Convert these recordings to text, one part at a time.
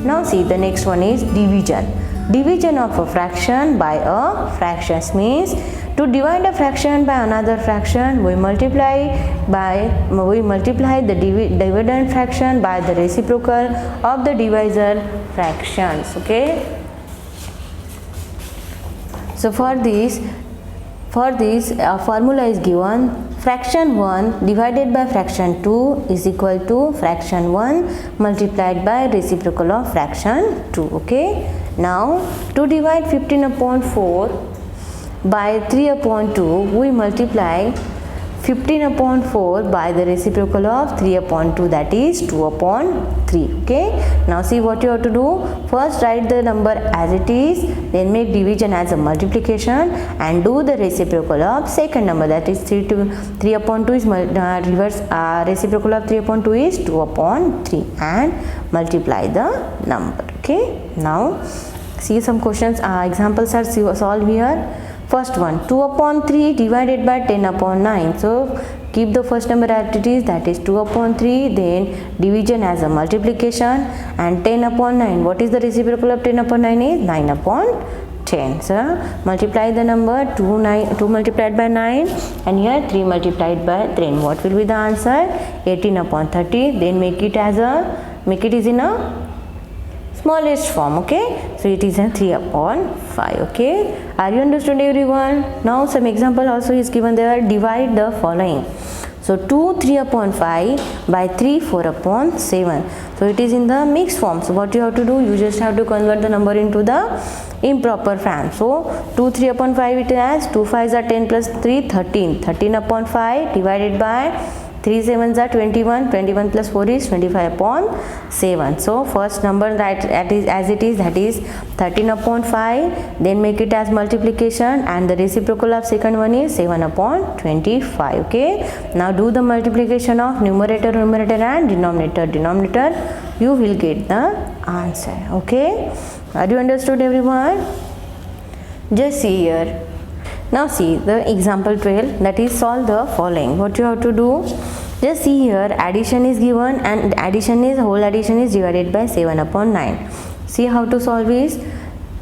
Now see, the next one is division. Division of a fraction by a fraction means to divide a fraction by another fraction, we multiply the dividend fraction by the reciprocal of the divisor fractions. Okay. So for this formula is given: fraction 1 divided by fraction 2 is equal to fraction 1 multiplied by reciprocal of fraction 2. Okay. Now to divide 15 upon 4 by 3 upon 2, we multiply 15 upon 4 by the reciprocal of 3 upon 2, that is 2 upon 3. Okay. Now see what you have to do. First write the number as it is, then make division as a multiplication and do the reciprocal of second number, that is 3 upon 2 is reciprocal of 3 upon 2 is 2 upon 3 and multiply the number. Okay. Now see some questions, examples are solved here. First one, 2 upon 3 divided by 10 upon 9. So keep the first number as it is, that is 2 upon 3, then division as a multiplication, and 10 upon 9. What is the reciprocal of 10 upon 9 is 9 upon 10. So multiply the number 2 multiplied by 9 and here 3 multiplied by 10. What will be the answer? 18 upon 30. Then make it is in a smallest form. Okay. So it is a 3 upon 5. Okay. Are you understood everyone? Now some example also is given there. Divide the following. So 2 3 upon 5 by 3 4 upon 7. So it is in the mixed form. So what you have to do, you just have to convert the number into the improper form. So 2 3 upon 5 it has 2 5s are 10 plus 3 13. 13 upon 5 divided by 3 7s are 21. 21 plus 4 is 25 upon 7. So first number that is as it is, that is 13 upon 5. Then make it as multiplication and the reciprocal of second one is 7 upon 25. Okay. Now do the multiplication of numerator and denominator. You will get the answer. Okay. Are you understood everyone? Just see here. Now see the example 12, that is solve the following. What you have to do, just see here, addition is given and whole addition is divided by 7 upon 9. See how to solve is,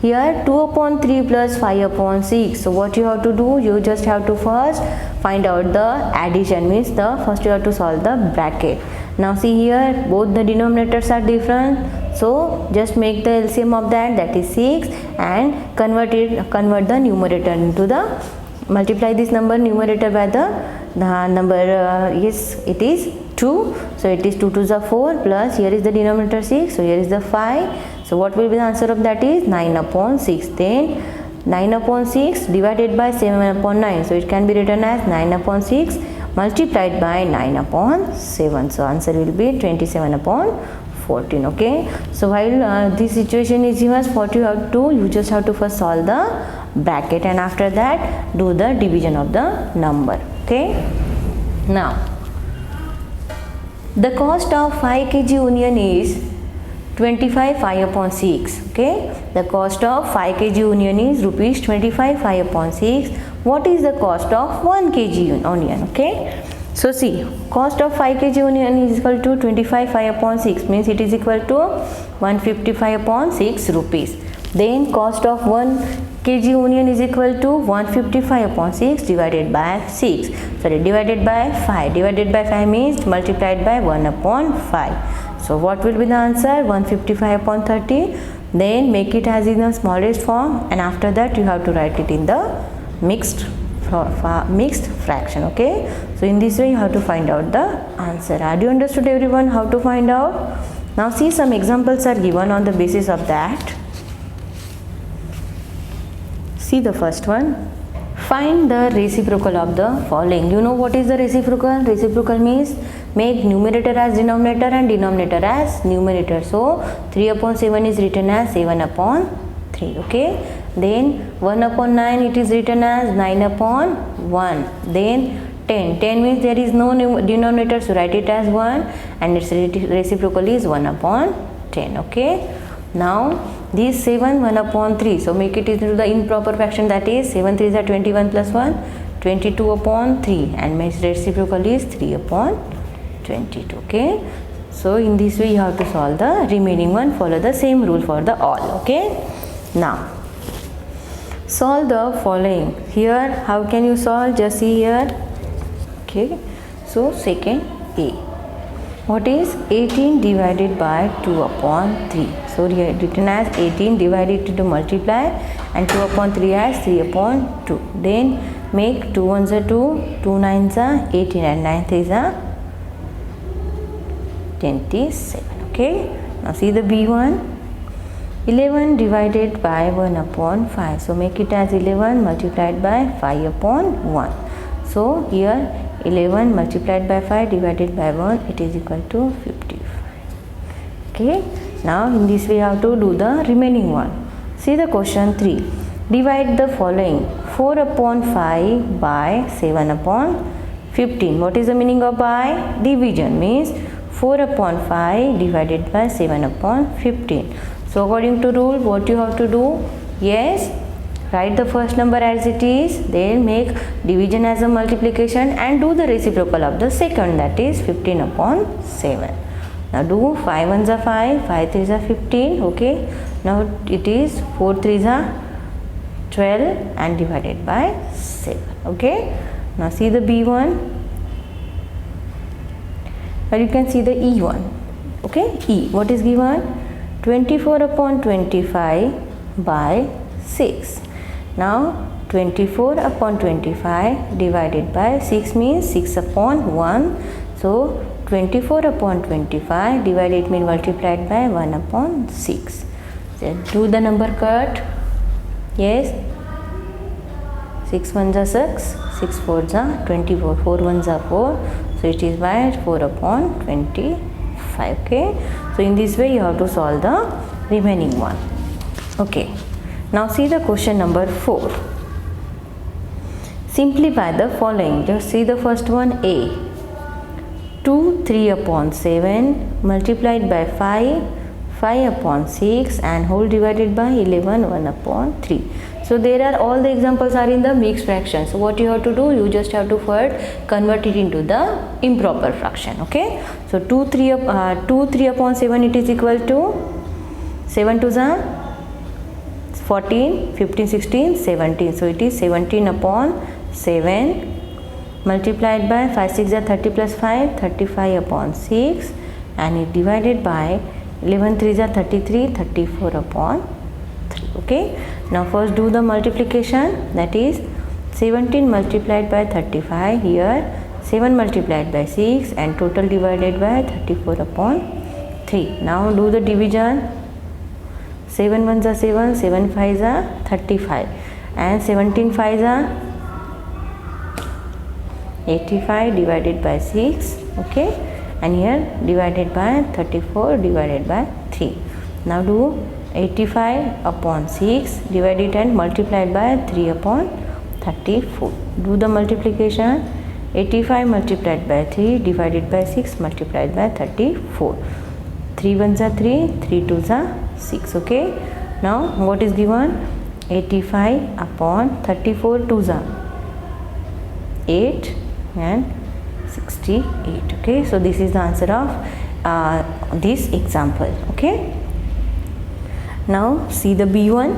here 2 upon 3 plus 5 upon 6. So what you have to do, you just have to first find out the addition, means first you have to solve the bracket. Now see here, both the denominators are different, so just make the LCM of that is 6 and convert the numerator into the, multiply this number numerator by the number, yes it is 2, so it is 2 2s are 4 plus here is the denominator 6, so here is the 5. So what will be the answer of that is 9 upon 6. Then 9 upon 6 divided by 7 upon 9, so it can be written as 9 upon 6 multiplied by 9 upon 7. So answer will be 27 upon 14. Okay. So while this situation is given, what you have to, you just have to first solve the bracket and after that do the division of the number. Okay. Now the cost of 5 kg onion is 25 5 upon 6. Okay. The cost of 5 kg onion is rupees 25 5 upon 6. What is the cost of 1 kg onion? Okay. So see, cost of 5 kg onion is equal to 25 5 upon 6, means it is equal to 155 upon 6 rupees. Then cost of 1 kg onion is equal to 155 upon 6 divided by 6. Sorry, divided by 5. Divided by 5 means multiplied by 1 upon 5. So what will be the answer? 155 upon 30. Then make it as in the smallest form and after that you have to write it in the mixed fraction. Okay. So in this way you have to find out the answer. Have you understood everyone how to find out? Now see, some examples are given on the basis of that. See the first one. Find the reciprocal of the following. You know what is the reciprocal? Reciprocal means make numerator as denominator and denominator as numerator. So 3 upon 7 is written as 7 upon 3. Okay. Then 1 upon 9 it is written as 9 upon 1. Then 10 means there is no denominator, so write it as 1 and its reciprocal is 1 upon 10. Okay. Now this 7 1 upon 3, so make it into the improper fraction, that is 7 3s are 21 plus 1 22 upon 3 and my reciprocal is 3 upon 22. Okay. So in this way you have to solve the remaining one. Follow the same rule for the all. Okay. Now solve the following. Here how can you solve? Just see here. Okay. So second A. What is 18 divided by 2 upon 3? So here written as 18 divided to multiply and 2 upon 3 as 3 upon 2. Then make 2 ones are 2, 2 nines are 18 and 9 threes are 27. Okay. Now see the B one. 11 divided by 1 upon 5. So make it as 11 multiplied by 5 upon 1. So here 11 multiplied by 5 divided by 1, it is equal to 55. Okay. Now in this way you have to do the remaining one. See the question 3. Divide the following. 4 upon 5 by 7 upon 15. What is the meaning of by? Division. Means 4 upon 5 divided by 7 upon 15. So according to rule, what you have to do? Yes, write the first number as it is, then make division as a multiplication and do the reciprocal of the second, that is 15 upon 7. Now do 5 ones are 5, 5 threes are 15. Okay. Now it is 4 threes are 12 and divided by 7. Okay. Now see the B1. Now you can see the E1. Okay. E. What is given? 24 upon 25 by 6. Now 24 upon 25 divided by 6 means 6 upon 1. So 24 upon 25 divided means multiplied by 1 upon 6. So do the number cut. Yes. 6 ones are 6, 6 fours are 24, 4 ones are 4. So it is by 4 upon 25. Okay. So in this way you have to solve the remaining one. Okay. Now see the question number 4. Simplify the following. Just see the first one A. 2 3 upon 7 multiplied by 5, 5 upon 6 and whole divided by 11, 1 upon 3. So there are all the examples are in the mixed fraction. So what you have to do? You just have to first convert it into the improper fraction. Okay. So 2 3 upon 7, it is equal to 7 to the 14, 15, 16, 17. So it is 17 upon 7 multiplied by 5 6 are 30 plus 5, 35 upon 6 and it divided by 11 3 are 33, 34 upon 3. Okay. Now first do the multiplication, that is 17 multiplied by 35, here 7 multiplied by 6 and total divided by 34 upon 3. Now do the division. 7 ones are 7, 7 5s are 35 and 17 5s are 85 divided by 6. Okay. And here divided by 34 divided by 3. Now do 85 upon 6 divided and multiplied by 3 upon 34. Do the multiplication. 85 multiplied by 3 divided by 6 multiplied by 34. 3 ones are 3, 3 twos are 6. Okay. Now what is given? 85 upon 34 twos are 8 and 68. Okay. So this is the answer of this example. Okay. Now see the B1.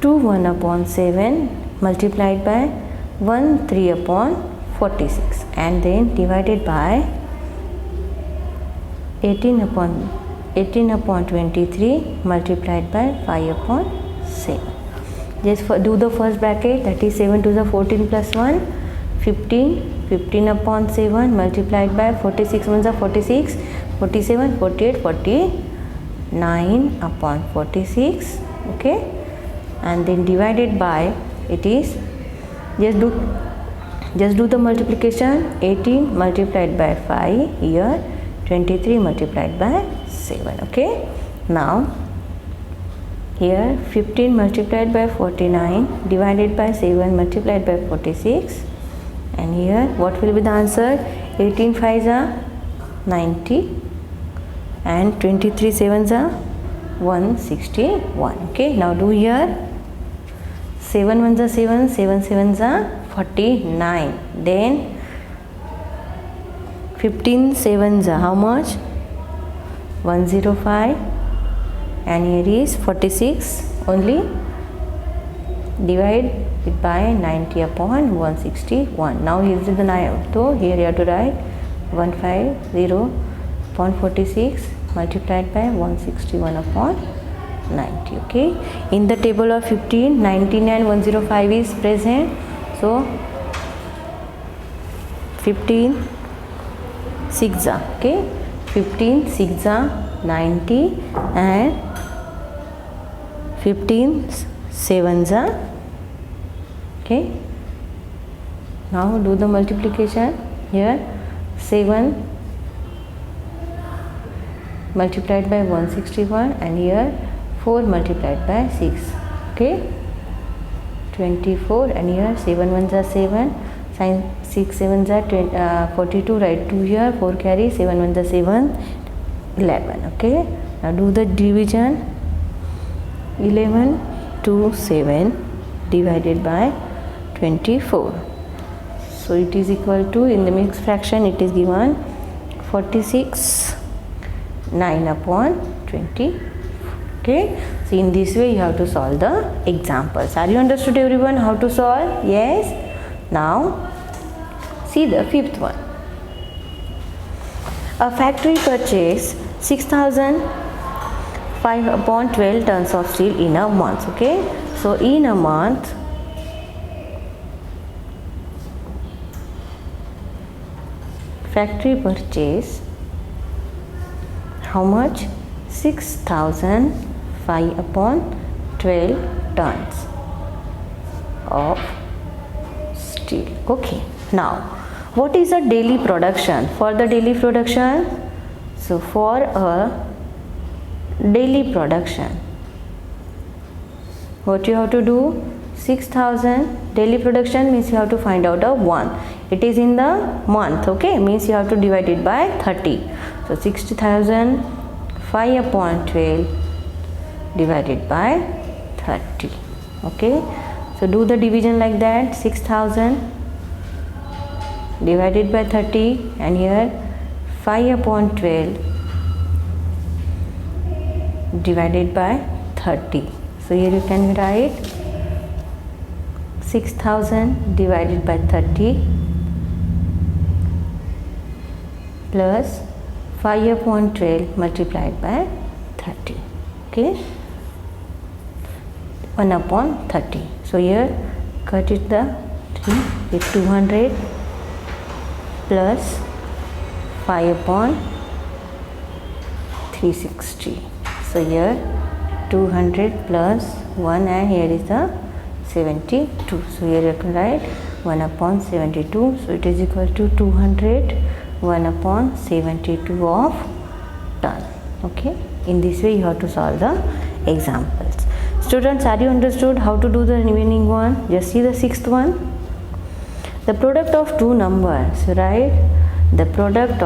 2 1 upon 7 multiplied by 1 3 upon 46 and then divided by 18 upon 23 multiplied by 5 upon 7. Just do the first bracket, that is 7 to the 14 plus 1, 15, 15 upon 7 multiplied by 46 ones are 46, 47, 48, 49 upon 46. Okay. And then divided by, it is just do the multiplication. 18 multiplied by 5, here 23 multiplied by 7. Okay. Now here 15 multiplied by 49 divided by 7 multiplied by 46 and here what will be the answer? 18 5s are 90 and 23 7s are 161. Okay. Now do here 7 ones are 7, 7 7s are 49. Then 15 sevens are how much? 105, and here is 46 only. Divide it by 90 upon 161. Now here is the 9. So here you have to write 150 upon 46 multiplied by 161 upon 90. Okay. In the table of 15, 19 and 105 is present. So 15 6 are, okay, 15 6 are 90 and 15 sevens are, okay. Now do the multiplication. Here 7 multiplied by 161 and here 4 multiplied by 6, okay, 24, and here 7 ones are 7, 6 sevens are 42, write 2 here, 4 carry, 7 ones are 7, 11, okay. Now do the division. 11 to 7 divided by 24. So it is equal to, in the mixed fraction it is given 46 9 upon 20. Okay. So in this way you have to solve the examples. Are you understood everyone how to solve? Yes. Now see the fifth one. A factory purchased 6,005 upon 12 tons of steel in a month. Okay. So in a month, factory purchase how much? 6,005 upon 12 tons of steel. Okay. Now what is a daily production? For the daily production, so for a daily production, what you have to do? 6,000 daily production means you have to find out a 1. It is in the month, okay, means you have to divide it by 30. So 60,005 upon 12 divided by 30. Okay. So do the division like that. 6,000 divided by 30 and here 5 upon 12 divided by 30. So here you can write 6,000 divided by 30 plus 5 upon 12 multiplied by 30. Okay. 1 upon 30. So here cut it the 3 with 200 plus 5 upon 360. So here 200 plus 1 and here is the 72. So here you can write 1 upon 72. So it is equal to 200 1 upon 72 of ton. Okay. In this way you have to solve the examples. Students, are you understood how to do the remaining one? Just see the sixth one. The product of two numbers, right? The product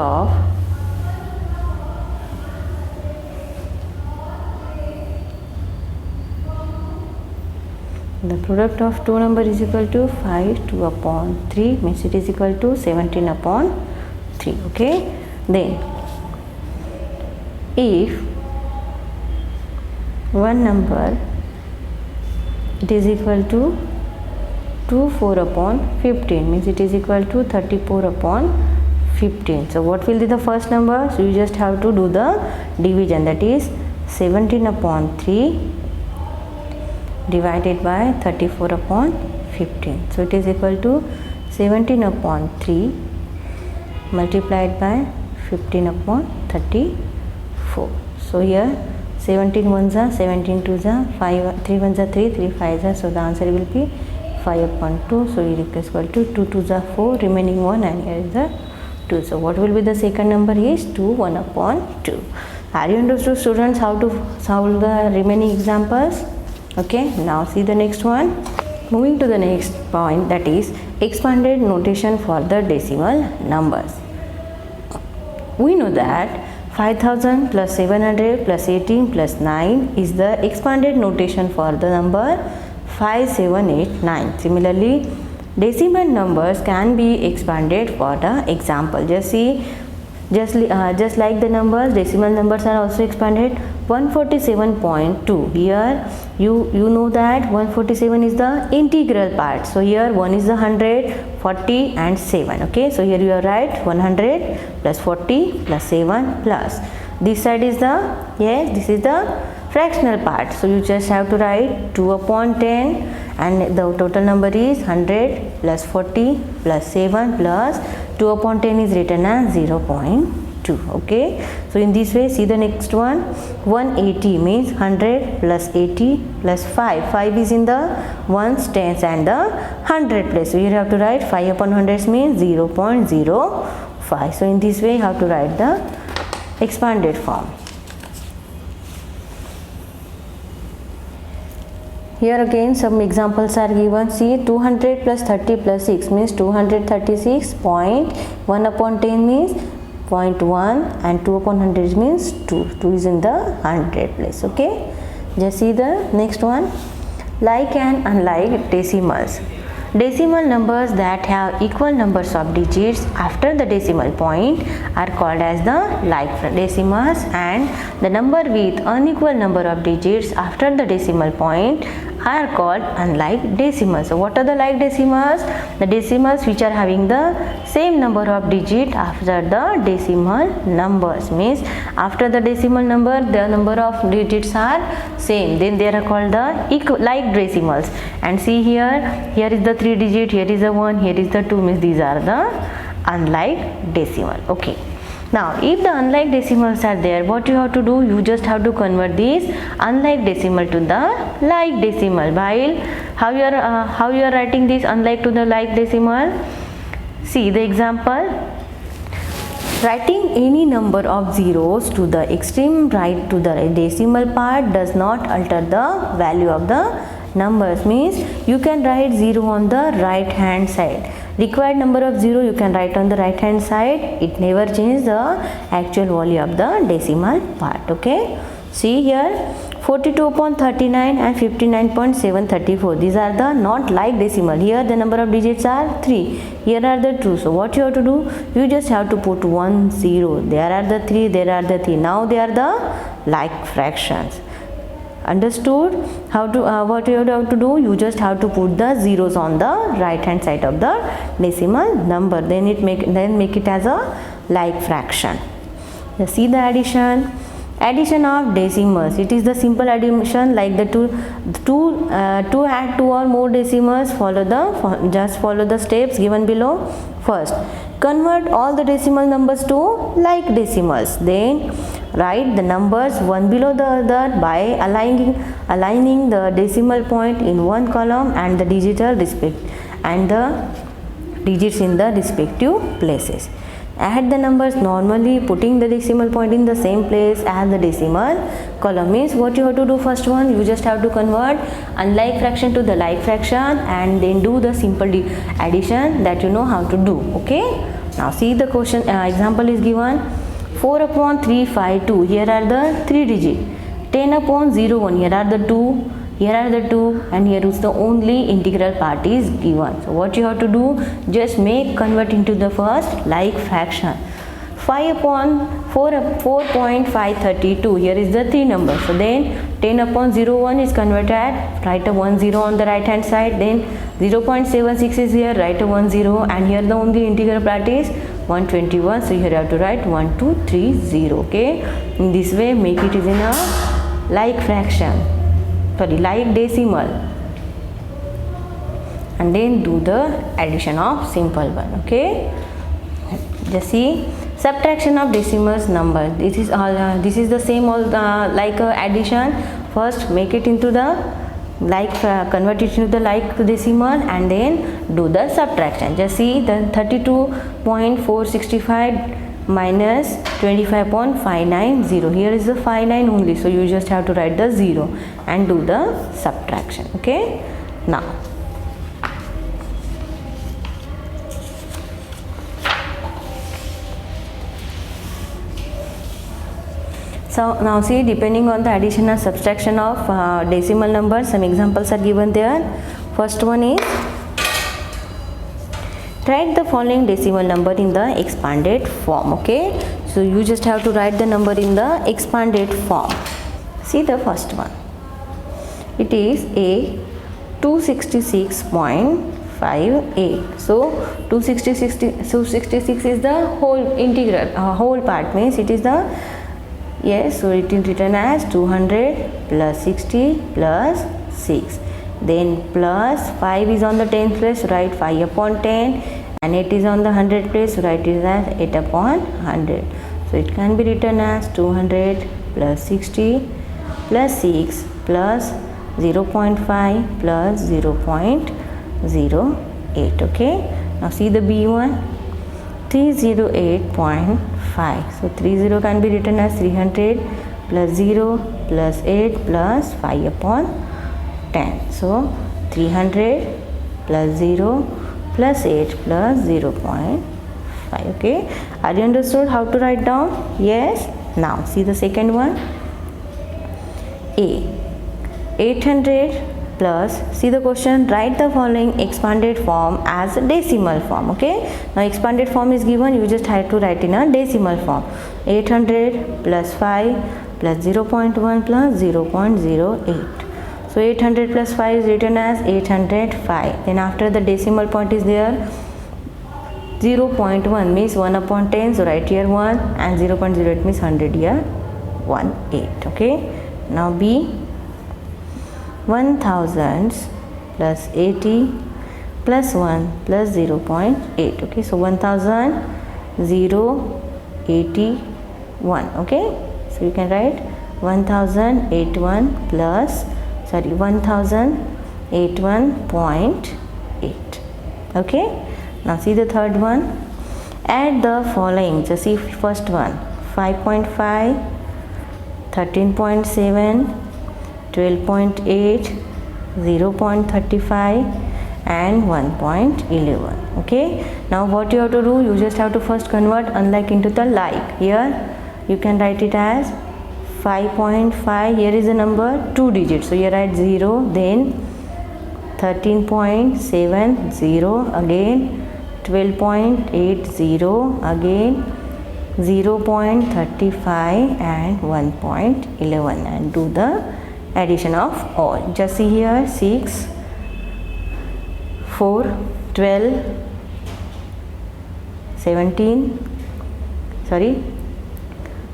of two number is equal to 5 2 upon 3 means it is equal to 17 upon 3. Okay. Then if one number it is equal to 24 upon 15 means it is equal to 34 upon 15. So what will be the first number? So you just have to do the division, that is 17 upon 3 divided by 34 upon 15. So it is equal to 17 upon 3 multiplied by 15 upon 34. So here 17 ones are 17 twos are 5, 3 ones are 3, 3 5s are, so the answer will be 5 upon 2. So it is equal to 2 twos are 4, remaining 1 and here is the 2. So what will be the second number is 2 1 upon 2. Are you understood, students, how to solve the remaining examples? Okay. Now see the next one. Moving to the next point, that is expanded notation for the decimal numbers. We know that 5000 plus 700 plus 18 plus 9 is the expanded notation for the number 5789. Similarly, decimal numbers can be expanded for the example. Just see, just like the numbers, decimal numbers are also expanded. 147.2, here you know that 147 is the integral part, so here 1 is the 100, 40 and 7. Okay, so here you are right, 100 plus 40 plus 7 plus this side is the, yes, this is the fractional part, so you just have to write 2 upon 10 and the total number is 100 plus 40 plus 7 plus 2 upon 10 is written as 0.2. Okay, so in this way, see the next one, 180 means 100 plus 80 plus 5 is in the ones, tens and the 100 place, so you have to write 5 upon 100 means 0.05. so in this way you have to write the expanded form. Here again some examples are given. See, 200 plus 30 plus 6 means 236. 1 upon 10 means 0.1 and 2 upon 100 means 2 is in the 100 place. Okay, just see the next one, like and unlike decimals. Decimal numbers that have equal numbers of digits after the decimal point are called as the like decimals, and the number with unequal number of digits after the decimal point are called unlike decimals. So what are the like decimals? The decimals which are having the same number of digits after the decimal numbers, means after the decimal number the number of digits are same, then they are called the like decimals. And see here is the 3 digit, here is the 1, here is the 2, means these are the unlike decimal. Okay, now if the unlike decimals are there, what you have to do, you just have to convert these unlike decimal to the like decimal. While how you are writing this unlike to the like decimal? See the example, writing any number of zeros to the extreme right to the decimal part does not alter the value of the numbers, means you can write 0 on the right hand side. Required number of 0 you can write on the right hand side, it never changes the actual value of the decimal part. Okay, see here 42 upon 39 and 59.734, these are the not like decimal. Here the number of digits are 3, here are the 2, so what you have to do, you just have to put 1 0, there are the 3, there are the 3, now they are the like fractions. Understood how to what you have to do, you just have to put the zeros on the right hand side of the decimal number, then make it as a like fraction. Just see the addition of decimals. It is the simple addition, like the to add 2 or more decimals, just follow the steps given below. First, convert all the decimal numbers to like decimals, then write the numbers one below the other by aligning the decimal point in one column and the digits in the respective places. Add the numbers normally, putting the decimal point in the same place as the decimal column. Means what you have to do, first one, you just have to convert unlike fraction to the like fraction and then do the simple addition that you know how to do. Okay, now see the question example is given, 4 upon 352, here are the 3 digits. 10 upon 01, here are the 2, here are the 2, and here is the only integral part is given. So what you have to do, just convert into the first like fraction. 5 upon 4.532, here is the 3 numbers. So then 10 upon 01 is converted, write a 1 0 on the right hand side, then 0.76 is here, write a 1 0, and here the only integral part is 121, so here you have to write 1230. Okay, in this way make it is in a like fraction, like decimal, and then do the addition of simple one. Okay, just see subtraction of decimals number. This is the same like addition. First make it into the like, convert it into the like decimal and then do the subtraction. Just see the 32.465 minus 25.590, here is the 59 only, so you just have to write the 0 and do the subtraction. Okay, now so now see, depending on the addition and subtraction of decimal numbers, some examples are given there. First one is write the following decimal number in the expanded form. Okay, so you just have to write the number in the expanded form. See the first one. It is a 266.58. so 266 is the whole integral, whole part means it is the, yes, so it is written as 200 plus 60 plus 6, then plus 5 is on the 10th place, write 5 upon 10, and 8 is on the 100th place, write it as 8 upon 100. So it can be written as 200 plus 60 plus 6 plus 0.5 plus 0.08. Okay, now see the B1, 308.5. so 30 can be written as 300 plus 0 plus 8 plus 5 upon 10. So 300 plus 0 plus 8 plus 0.5. Okay, are you understood how to write down? Yes. Now see the second one. A, 800 plus, see the question, write the following expanded form as a decimal form. Okay, now expanded form is given, you just have to write in a decimal form. 800 plus 5 plus 0.1 plus 0.08. so 800 plus 5 is written as 805. Then after the decimal point is there, 0.1 means 1 upon 10, so write here 1, and 0.08 means 100 here 18. Okay, now B, 1000 plus 80 plus 1 plus 0.8. Okay, so 1081. Okay, so you can write 1081 plus 1081.8. Okay, now see the third one. Add the following. Just see first one, 5.5, 13.7, 12.8, 0.35 and 1.11. Okay, now what you have to do, you just have to first convert unlike into the like. Here you can write it as 5.5, here is the number 2 digits, so you write 0, then 13.70 again, 12.80 again, 0.35 and 1.11, and do the addition of all. Just see here, 6, 4, 12, 17, sorry,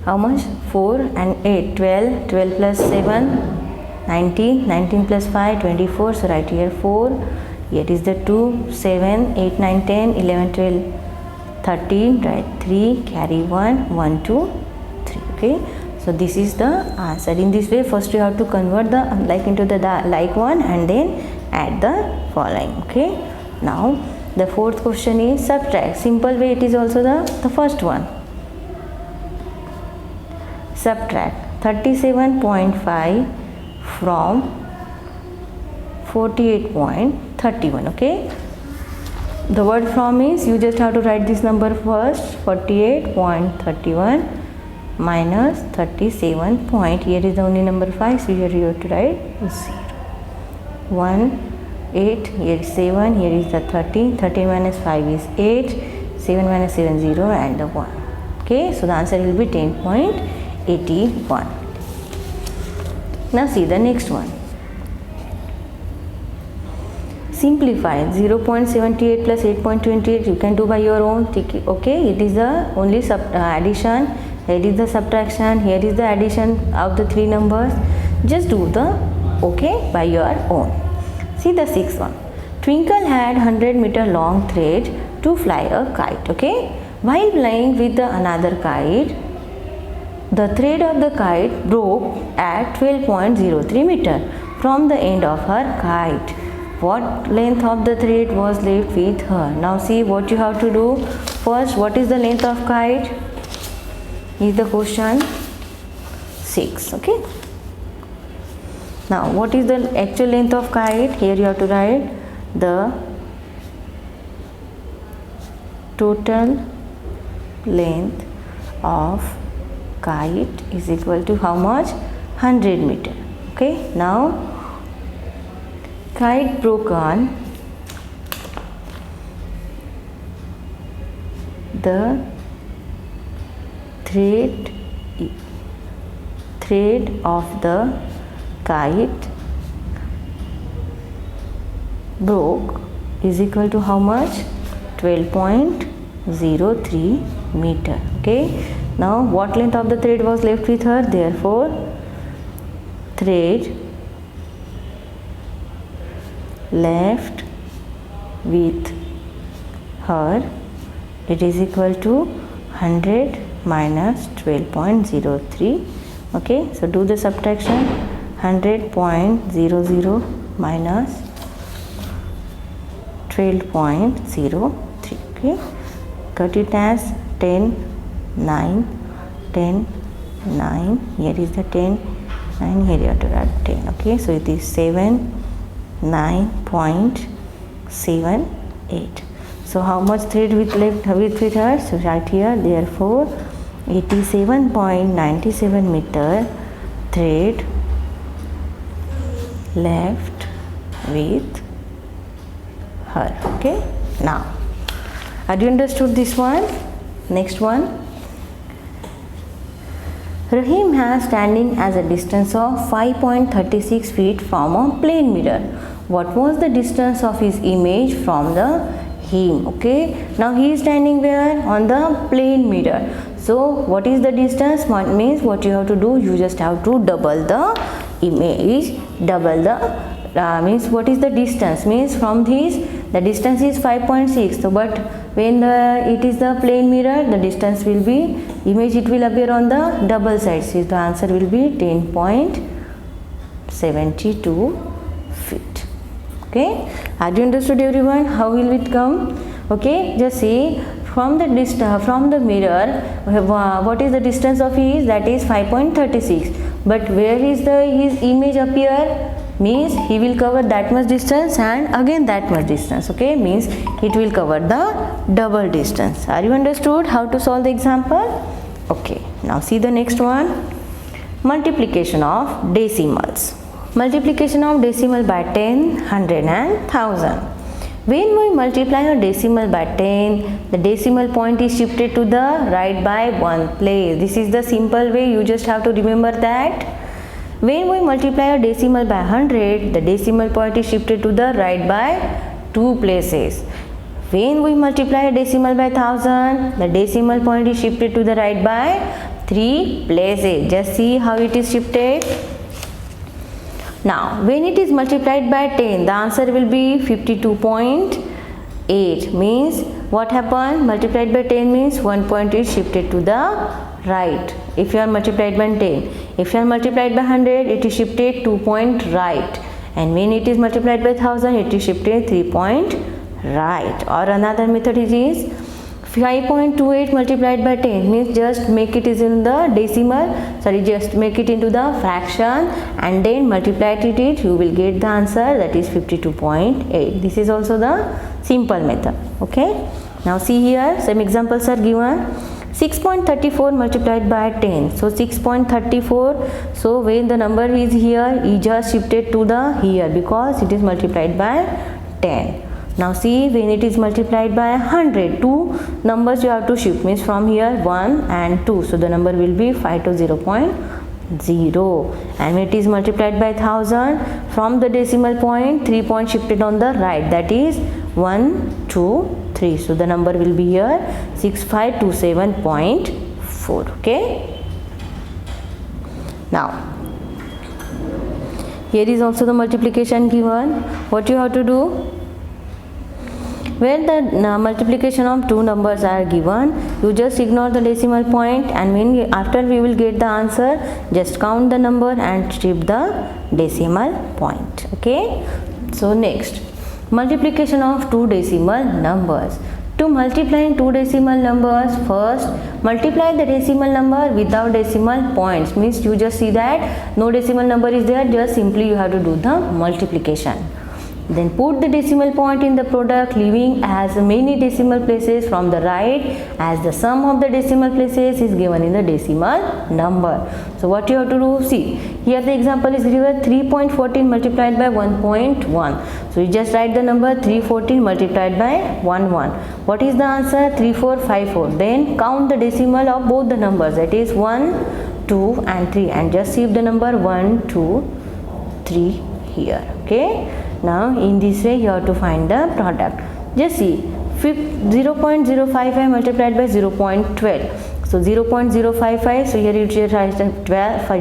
how much, 4 and 8, 12, 12 plus 7, 19, 19 plus 5, 24, so write here 4, here is the 2, 7, 8, 9, 10, 11, 12, 13, write 3, carry 1, 1, 2, 3. Okay, so this is the answer. In this way, first you have to convert the unlike into the like one and then add the following. Okay, now the fourth question is subtract. Simple way, it is also the first one. Subtract 37.5 from 48.31. Okay, the word from is, you just have to write this number first, 48.31 minus 37 point, here is the only number 5, so here you have to write 0, 1, 8, here is 7, here is the 13, 13 minus 5 is 8, 7 minus 7 0 and the 1. Okay, so the answer will be 10.81. Now see the next one. Simplify 0.78 plus 8.28, you can do by your own. Okay, it is the only addition, here is the subtraction, here is the addition of the three numbers. Just do the okay by your own. See the sixth one. Twinkle had 100-meter long thread to fly a kite. Okay, while flying with another kite, the thread of the kite broke at 12.03 meter from the end of her kite. What length of the thread was left with her? Now see what you have to do. First, what is the length of kite? Is the question 6. Okay. Now what is the actual length of kite? Here you have to write the total length of kite is equal to how much? 100 meter. Okay. Now kite broke on the thread of the kite broke is equal to how much? 12.03 meter. Okay, now what length of the thread was left with her? Therefore thread left with her, it is equal to 100 minus 12.03. okay, so do the subtraction. 100.00 minus 12.03. okay, cut it as 10 9 10 9, here is the 10 9, here you have to add 10. okay, so it is 9.78. so how much thread with left with her? So right here, therefore 87.97 meter thread left with her. okay, now have you understood this one? Next one, Rahim has standing as a distance of 5.36 feet from a plane mirror. What was the distance of his image from the him? okay, now he is standing where? On the plane mirror. So what is the distance? What means what you have to do? You just have to double the image, double the means what is the distance? Means from this, the distance is 5.6. so but when it is the plane mirror, the distance will be, image it will appear on the double side. So the answer will be 10.72 feet. okay, have you understood everyone? How will it come? okay, just see from the from the mirror, what is the distance of his? That is 5.36. but where is the his image appear? Means he will cover that much distance and again that much distance. okay, means it will cover the double distance. Are you understood how to solve the example? okay, now see the next one, multiplication of decimals. Multiplication of decimal by 10, 100 and 1000. When we multiply a decimal by 10, the decimal point is shifted to the right by one place. This is the simple way, you just have to remember that. When we multiply a decimal by 100, the decimal point is shifted to the right by 2 places. When we multiply a decimal by 1000, the decimal point is shifted to the right by 3 places. Just see how it is shifted. Now when it is multiplied by 10, the answer will be 52.8. means what happened? Multiplied by 10 means 1 point is shifted to the right if you are multiplied by 10. If you are multiplied by 100, it is shifted 2 point right, and when it is multiplied by 1000, it is shifted 3 point right. Or another method is 5.28 multiplied by 10 means just make it is in the decimal, just make it into the fraction and then multiply it, you will get the answer, that is 52.8. this is also the simple method. okay, now see here some examples are given. 6.34 multiplied by 10, so 6.34, so when the number is here, he just shifted to the here because it is multiplied by 10. Now see when it is multiplied by 100, two numbers you have to shift, means from here 1 and 2, so the number will be 5 to 0.0. and when it is multiplied by 1000, from the decimal point 3 points shifted on the right, that is 1 2 3, so the number will be here 6527.4. okay, now here is also the multiplication given. What you have to do? When the multiplication of two numbers are given, you just ignore the decimal point, and when after we will get the answer, just count the number and strip the decimal point. okay, so next, multiplication of two decimal numbers. To multiply two decimal numbers, first multiply the decimal number without decimal points, means you just see that no decimal number is there, just simply you have to do the multiplication. Then put the decimal point in the product, leaving as many decimal places from the right as the sum of the decimal places is given in the decimal number. So what you have to do, see here the example is given 3.14 multiplied by 1.1. So you just write the number 314 multiplied by 11. What is the answer? 3454. Then count the decimal of both the numbers, that is 1, 2 and 3, and just see the number 1, 2, 3 here. Okay, now in this way you have to find the product. Just see 0.055 multiplied by 0.12. So 0.055, so here you just write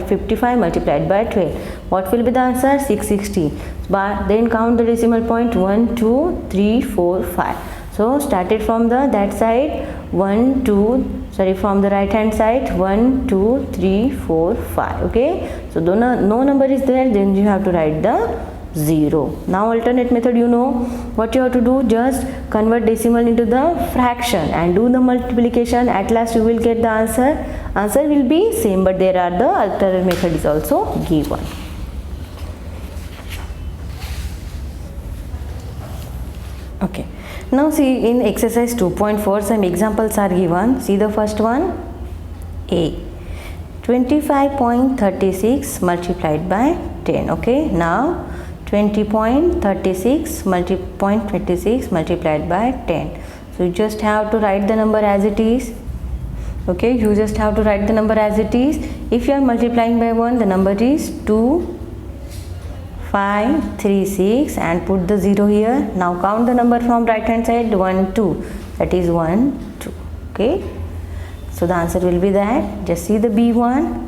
55 multiplied by 12. What will be the answer? 660. But then count the decimal point 1, 2, 3, 4, 5. So started from the that side, 1, 2, sorry, from the right hand side, 1, 2, 3, 4, 5. Okay, so no number is there, then you have to write the 0. Now alternate method, you know what you have to do, just convert decimal into the fraction and do the multiplication. At last you will get the answer will be same, but there are the alternate method is also given. Okay, now see in exercise 2.4 some examples are given. See the first one, A, 25.36 multiplied by 10. Okay, now 20.36 multiplied by 10. So you just have to write the number as it is. Okay, you just have to write the number as it is. If you are multiplying by 1, the number is 2536 and put the 0 here. Now count the number from right hand side, 1, 2, that is 1, 2. Okay, so the answer will be that. Just see the B1,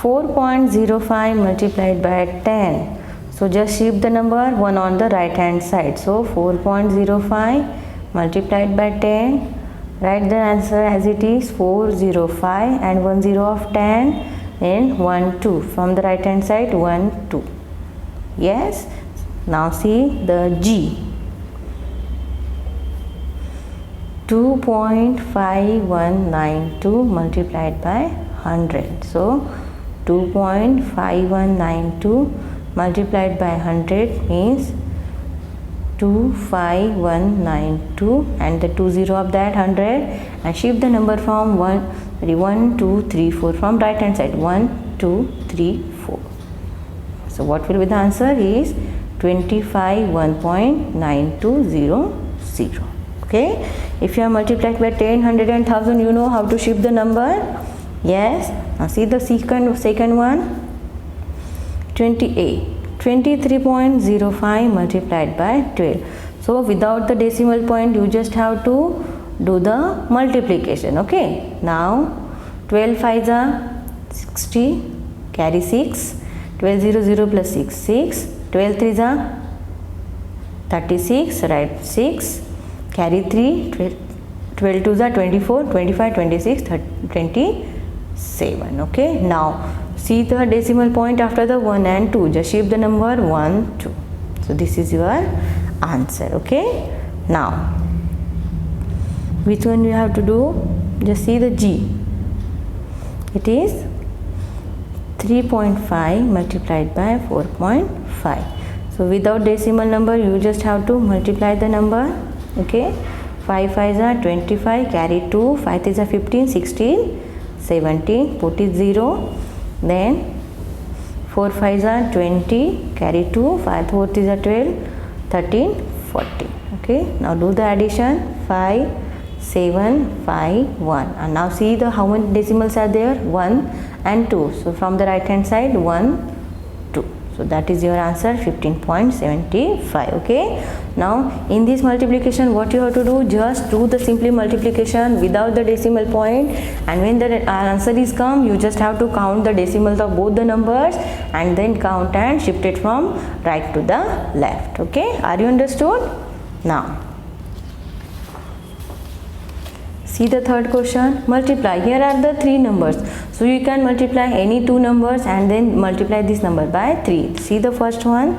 4.05 multiplied by 10. So just shift the number 1 on the right hand side. So 4.05 multiplied by 10. Write the answer as it is, 405 and 1 0 of 10 and 1 2. From the right hand side, 1 2. Yes. Now see the G. 2.5192 multiplied by 100. So 2.5192 multiplied by 100 means 25192 and the 20 of that 100, and shift the number from 1 2 3 4 from right hand side, 1 2 3 4. So what will be the answer is 251.9200. Okay, if you are multiplied by 10, 100 and 1000, you know how to shift the number. Yes. Now see the second one, 23.05 multiplied by 12. So without the decimal point, you just have to do the multiplication. Okay, now 12 5s are 60, carry 6, 12 0 0 plus 6 6, 12 3s are 36, write 6, carry 3, 12 2s are 24, 25 26 27. Okay, now see the decimal point after the 1 and 2, just shift the number 1 2. So this is your answer. Okay, now which one you have to do? Just see the G. It is 3.5 multiplied by 4.5. So without decimal number, you just have to multiply the number. Okay, 5 5s are 25, carry 2, 5 3s are 15, 16, 17, put it 0. Then 4 5s are 20, carry 2, 5 4 3s are 12, 13, 14. Okay, now do the addition, 5 7 5 1, and now see the how many decimals are there, 1 and 2. So from the right hand side, 1 2. So that is your answer, 15.75. Okay, now in this multiplication, what you have to do, just do the simply multiplication without the decimal point, and when the answer is come, you just have to count the decimals of both the numbers and then count and shift it from right to the left. Okay, are you understood? Now see the third question, multiply. Here are the 3 numbers. So you can multiply any 2 numbers and then multiply this number by 3. See the first one.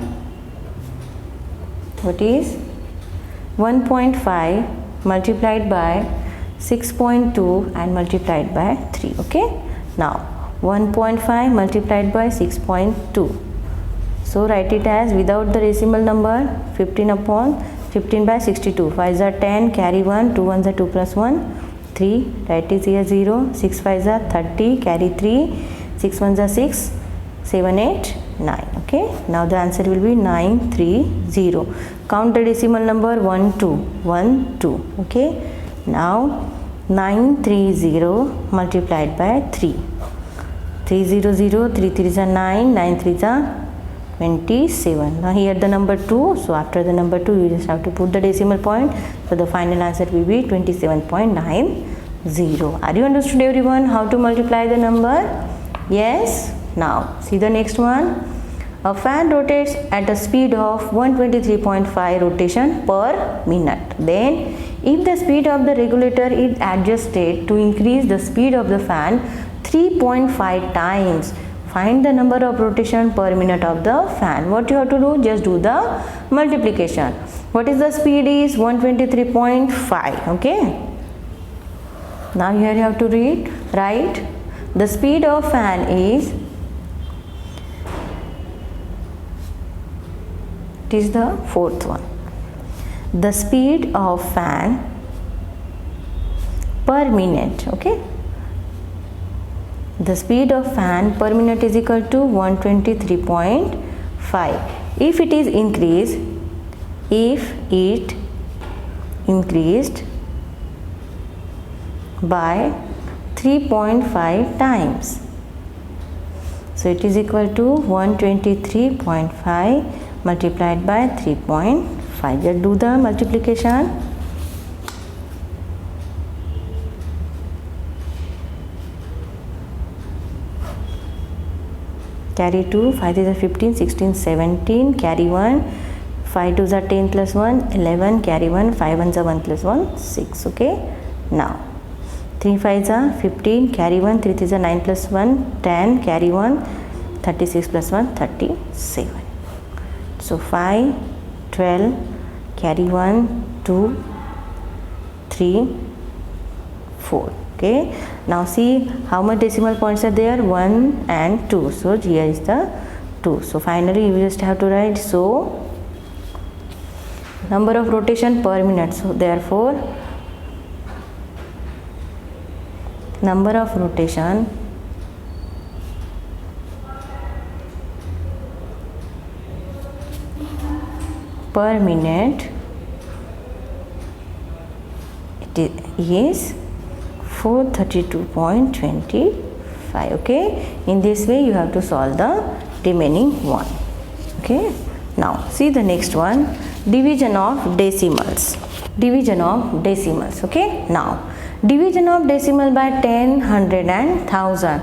What is 1.5 multiplied by 6.2 and multiplied by 3. Okay. Now 1.5 multiplied by 6.2. So write it as without the decimal number 15 upon 15 by 62. 5s are 10, carry 1, 2 1s are 2 plus 1, 3, write is here 0, 6 5s are 30, carry 3, 6 1s are 6, 7 8 9. Okay, now the answer will be 930. Count the decimal number 1 2 1 2. Okay, now 930 multiplied by 3. 300, 3 3s are 9, 9 3s are 27. Now here the number 2, so after the number 2 you just have to put the decimal point, so the final answer will be 27.90. Are you understood everyone how to multiply the number? Yes. Now see the next one. A fan rotates at a speed of 123.5 rotation per minute. Then if the speed of the regulator is adjusted to increase the speed of the fan 3.5 times, find the number of rotation per minute of the fan. What you have to do? Just do the multiplication. What is the speed? Is 123.5. okay, now here you have to write the speed of fan is, it is the fourth one. The speed of fan per minute. Okay, the speed of fan per minute is equal to 123.5. If it is increased, if it increased by 3.5 times, so it is equal to 123.5 multiplied by 3.5. Just do the multiplication. Carry 2, 5 is 15, 16, 17, carry 1, 5 2s are 10 plus 1, 11, carry 1, 5 1s are 1 plus 1, 6. Okay, now 3 5s are 15, carry 1, 3 3s are 9 plus 1, 10, carry 1, 36 plus 1, 37. So 5, 12, carry 1, 2, 3, 4. Okay, now see how much decimal points are there, 1 and 2. So here is the 2. So finally you just have to write, so number of rotation per minute. So therefore number of rotation per minute, it is 432.25. okay, in this way you have to solve the remaining one. Okay, now see the next one, division of decimals. Division of decimals. Okay, now division of decimal by 10, 100 and 1000.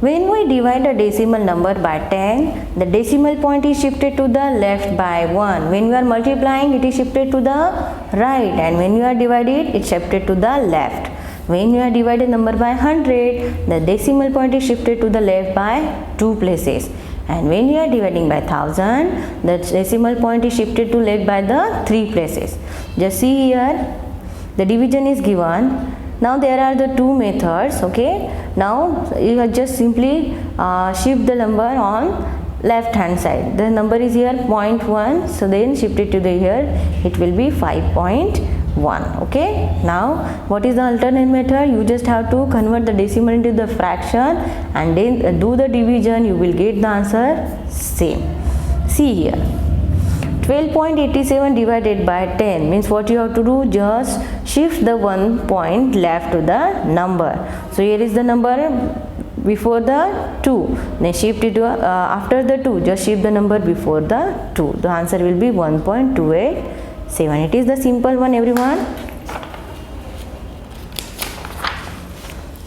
When we divide a decimal number by 10, the decimal point is shifted to the left by 1. When you are multiplying, it is shifted to the right, and when you are divided, it is shifted to the left. When you are divided number by 100, the decimal point is shifted to the left by 2 places. And when you are dividing by 1000, the decimal point is shifted to left by the 3 places. Just see here, the division is given. Now there are the two methods. Okay, now you have just simply shift the number on left hand side. The number is here 0.1, so then shift it to the here, it will be 5.1. Okay, now what is the alternate method? You just have to convert the decimal into the fraction and then do the division. You will get the answer same. See here, 12.87 divided by 10 means what you have to do, just shift the 1 point left to the number. So here is the number before the 2, then shift it to after the 2, just shift the number before the 2. The answer will be 1.287. It is the simple one, everyone.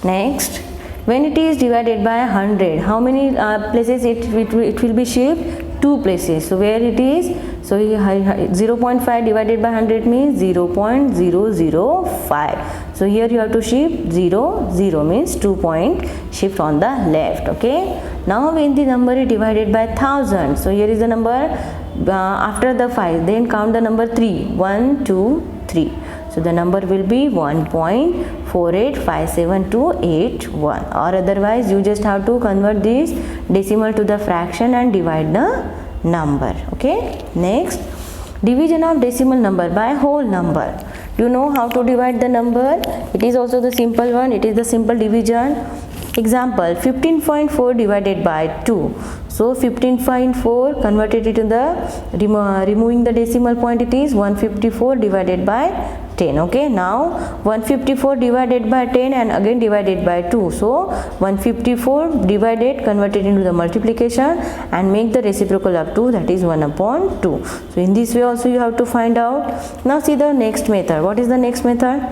Next, when it is divided by 100, how many places it will be shifted? 2 places. So where it is? So 0.5 divided by 100 means 0.005. So here you have to shift 0, 0 means 2 point shift on the left. Okay. Now when the number is divided by 1000, so here is the number after the 5, then count the number 3, 1, 2, 3. So the number will be 1.4857281, or otherwise you just have to convert this decimal to the fraction and divide the number. Okay, next, division of decimal number by whole number. You know how to divide the number. It is also the simple one. It is the simple division. Example, 15.4 divided by 2. So 15.4 converted into the removing the decimal point, it is 154 divided by 10. Okay, now 154 divided by 10 and again divided by 2. So 154 divided converted into the multiplication and make the reciprocal of 2, that is 1 upon 2. So in this way also you have to find out. Now see the next method. What is the next method?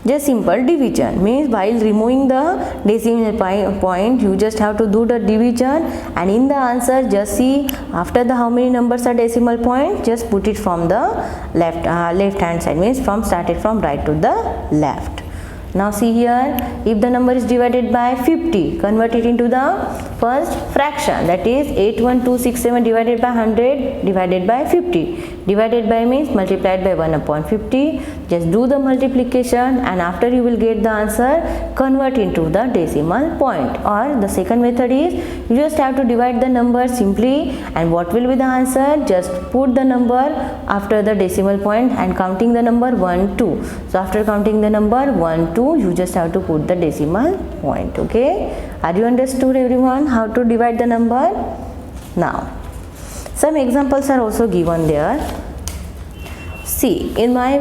Just simple division, means while removing the decimal point you just have to do the division, and in the answer just see after the how many numbers are decimal point, just put it from the left hand side, means from started from right to the left. Now see here, if the number is divided by 50, convert it into the first fraction, that is 81267 divided by 100 divided by 50. Divided by means multiplied by 1 upon 50. Just do the multiplication and after you will get the answer, convert into the decimal point. Or the second method is, you just have to divide the number simply, and what will be the answer? Just put the number after the decimal point and counting the number 1, 2. So after counting the number 1, 2, you just have to put the decimal point. Okay, are you understood everyone how to divide the number? Now some examples are also given there. See, in my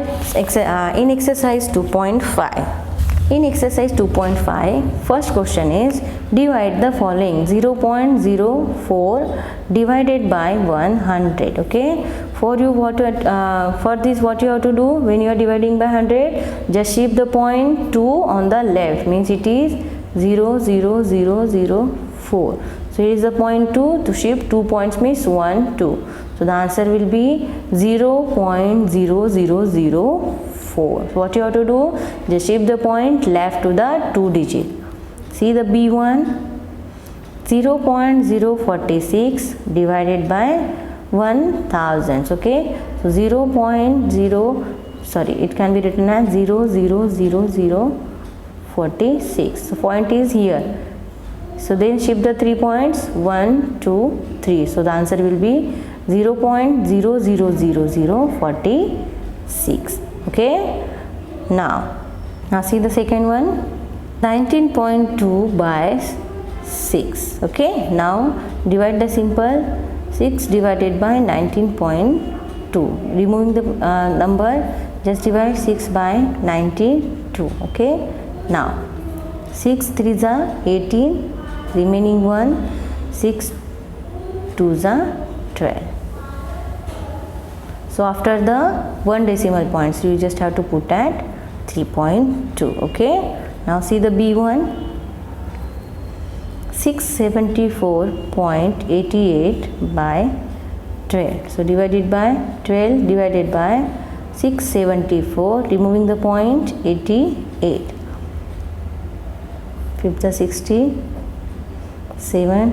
in exercise 2.5. In exercise 2.5, first question is, divide the following 0.04 divided by 100. Okay, for you for this what you have to do when you are dividing by 100, just shift the point 2 on the left, means it is 0.00004. So here is the point 2, to shift 2 points means 1, 2. So the answer will be 0.0004. So what you have to do, just shift the point left to the 2 digit. See the B1, 0.046 divided by 1000. Okay, so it can be written as 0.00046. So point is here. So then shift the 3 points, 1, 2, 3. So the answer will be 0.000046. Okay, now see the second one, 19.2 by 6. Okay, now divide the simple 6 divided by 19.2. Removing the number, just divide 6 by 92. Okay, now 6 3s are 18, remaining 1, 6 2s are 12. So after the 1 decimal points, you just have to put at 3.2. Okay, now see the B1, 674.88 by 12. So divided by 12 divided by 674, removing the point 88. 5th 60, 7,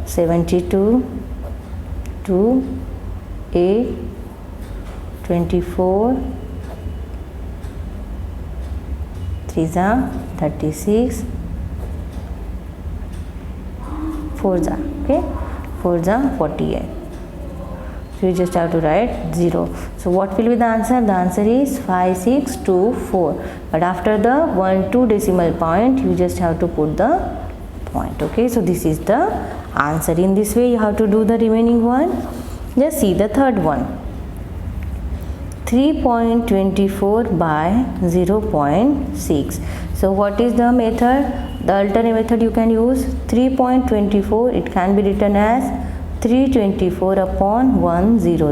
72, 2, 8, 24, 3s are 36, 4s are, okay, 4s are 48. So you just have to write 0. So what will be the answer? The answer is 5624. But after the 1, 2 decimal point, you just have to put the point. Okay, so this is the answer. In this way you have to do the remaining one. Just see the third one, 3.24 by 0.6. So what is the method? The alternate method you can use. 3.24, it can be written as 324 upon 100,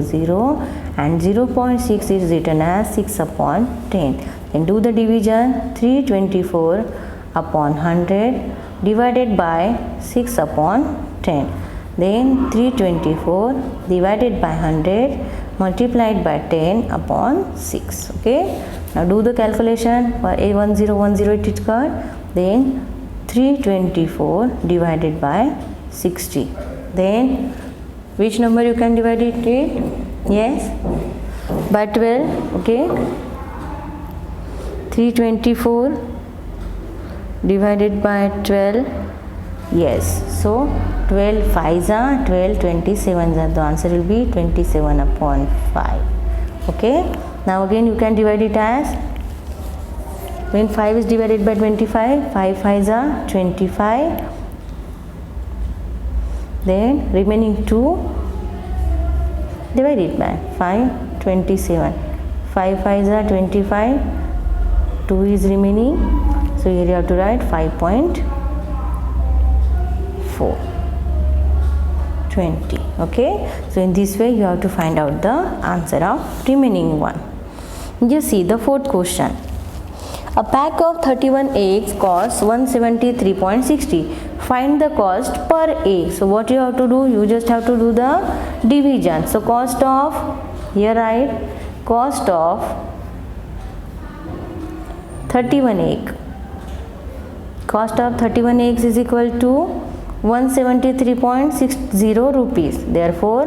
and 0.6 is written as 6 upon 10. Then do the division, 324 upon 100 divided by 6 upon 10. Then 324 divided by 100 multiplied by 10 upon 6. Okay, now do the calculation for A1010 it is called. Then 324 divided by 60. Then which number you can divide it with? Yes, by 12. Okay, 324 divided by 12 Yes, so 12 5s are 12, 27s are, the answer will be 27 upon 5. Okay, now again you can divide it as, when 5 is divided by 25, 5 5s are 25, then remaining 2 divide it by 5, 27, 5 5s are 25, 2 is remaining, so here you have to write 5.4, 20. Okay, so in this way you have to find out the answer of remaining one. You see the fourth question. A pack of 31 eggs costs 173.60. Find the cost per egg. So what you have to do, you just have to do the division. So cost of, here write cost of 31 egg. Cost of 31 eggs is equal to 173.60 rupees. Therefore,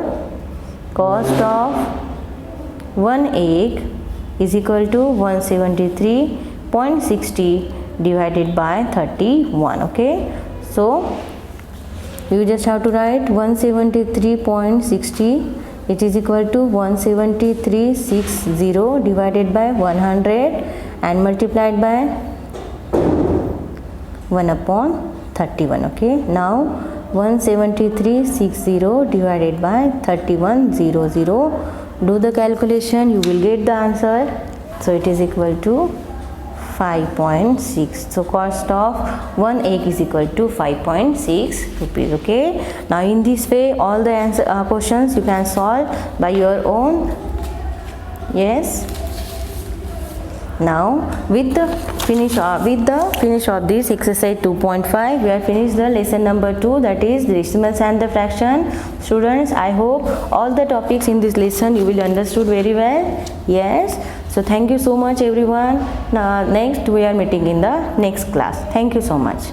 cost of 1 egg is equal to 173.60 divided by 31. Okay, so you just have to write 173.60, it is equal to 173.60 divided by 100 and multiplied by 1 upon 31. Okay, now 173.60 divided by 3100, do the calculation, you will get the answer. So it is equal to 5.6. So cost of 1 egg is equal to 5.6 rupees. Okay, now in this way all the answer questions you can solve by your own. Yes, now with the finish of this exercise 2.5, we have finished the lesson number 2, that is the decimals and the fraction. Students, I hope all the topics in this lesson you will understood very well. Yes, so thank you so much everyone. Now next we are meeting in the next class. Thank you so much.